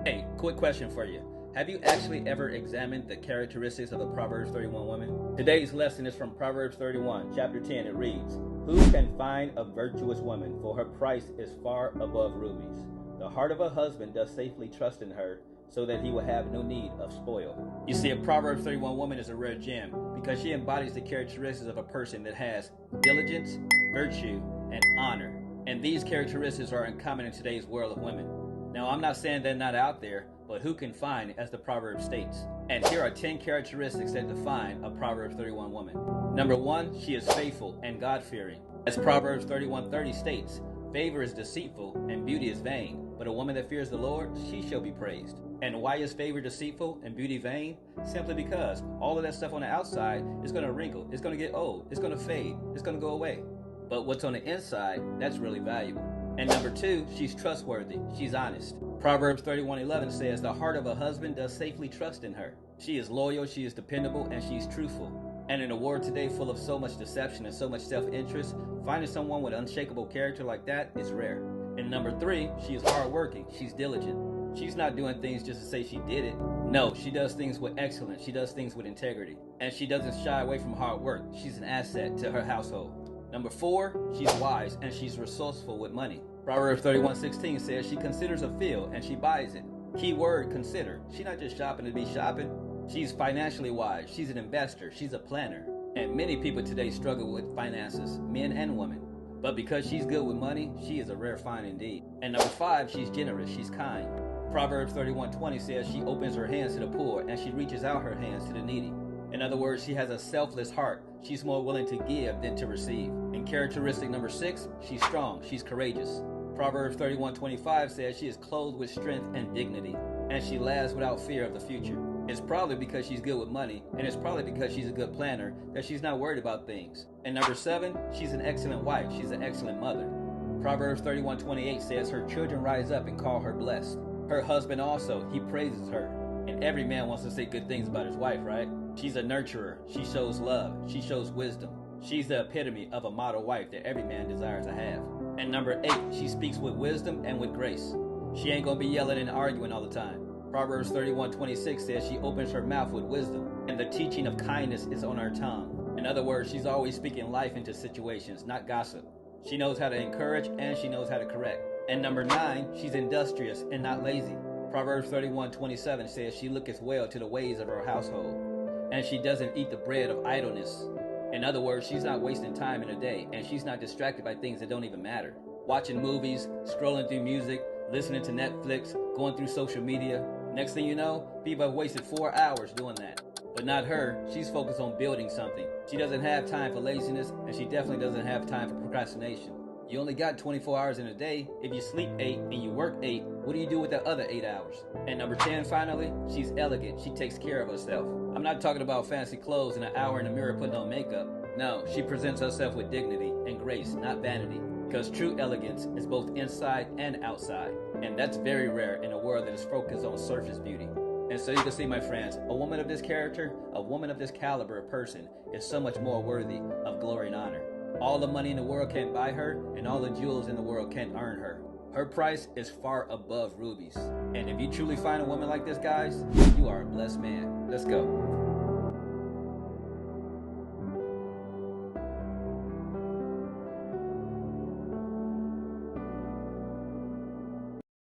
Hey, quick question for you. Have you actually ever examined the characteristics of a Proverbs 31 woman? Today's lesson is from Proverbs 31, chapter 10. It reads, "Who can find a virtuous woman? For her price is far above rubies. The heart of a husband does safely trust in her, so that he will have no need of spoil." You see, a Proverbs 31 woman is a rare gem because she embodies the characteristics of a person that has diligence, virtue, and honor. And these characteristics are uncommon in today's world of women. Now, I'm not saying they're not out there, but who can find, as the proverb states? And here are 10 characteristics that define a Proverbs 31 woman. Number 1, she is faithful and God-fearing. As Proverbs 31:30 states, "Favor is deceitful and beauty is vain, but a woman that fears the Lord, she shall be praised." And why is favor deceitful and beauty vain? Simply because all of that stuff on the outside is going to wrinkle, it's going to get old, it's going to fade, it's going to go away. But what's on the inside, that's really valuable. And number 2, she's trustworthy. She's honest. Proverbs 31:11 says, "The heart of a husband does safely trust in her." She is loyal, she is dependable, and she's truthful. And in a world today full of so much deception and so much self-interest, finding someone with unshakable character like that is rare. And number 3, she is hardworking. She's diligent. She's not doing things just to say she did it. No, she does things with excellence. She does things with integrity. And she doesn't shy away from hard work. She's an asset to her household. Number 4, she's wise and she's resourceful with money. Proverbs 31:16 says she considers a field and she buys it. Key word, consider. She's not just shopping to be shopping. She's financially wise. She's an investor. She's a planner. And many people today struggle with finances, men and women. But because she's good with money, she is a rare find indeed. And number 5, she's generous. She's kind. Proverbs 31:20 says she opens her hands to the poor and she reaches out her hands to the needy. In other words, she has a selfless heart. She's more willing to give than to receive. And characteristic number 6, she's strong. She's courageous. Proverbs 31:25 says she is clothed with strength and dignity, and she laughs without fear of the future. It's probably because she's good with money, and it's probably because she's a good planner that she's not worried about things. And number 7, she's an excellent wife. She's an excellent mother. Proverbs 31:28 says her children rise up and call her blessed. Her husband also, he praises her. And every man wants to say good things about his wife, right? She's a nurturer. She shows love. She shows wisdom. She's the epitome of a model wife that every man desires to have. And number 8, she speaks with wisdom and with grace. She ain't gonna be yelling and arguing all the time. Proverbs 31:26 says she opens her mouth with wisdom, and the teaching of kindness is on her tongue. In other words, she's always speaking life into situations, not gossip. She knows how to encourage and she knows how to correct. And number 9, she's industrious and not lazy. Proverbs 31:27 says she looketh well to the ways of her household, and she doesn't eat the bread of idleness. In other words, she's not wasting time in a day, and she's not distracted by things that don't even matter. Watching movies, scrolling through music, listening to Netflix, going through social media. Next thing you know, people have wasted 4 hours doing that. But not her. She's focused on building something. She doesn't have time for laziness, and she definitely doesn't have time for procrastination. You only got 24 hours in a day. If you sleep 8 and you work 8, what do you do with the other 8 hours? And number 10, finally, she's elegant. She takes care of herself. I'm not talking about fancy clothes and an hour in the mirror putting on makeup. No, she presents herself with dignity and grace, not vanity. Because true elegance is both inside and outside. And that's very rare in a world that is focused on surface beauty. And so you can see, my friends, a woman of this character, a woman of this caliber of person is so much more worthy of glory and honor. All the money in the world can't buy her, and all the jewels in the world can't earn her. Her price is far above rubies. And if you truly find a woman like this, guys, you are a blessed man. Let's go.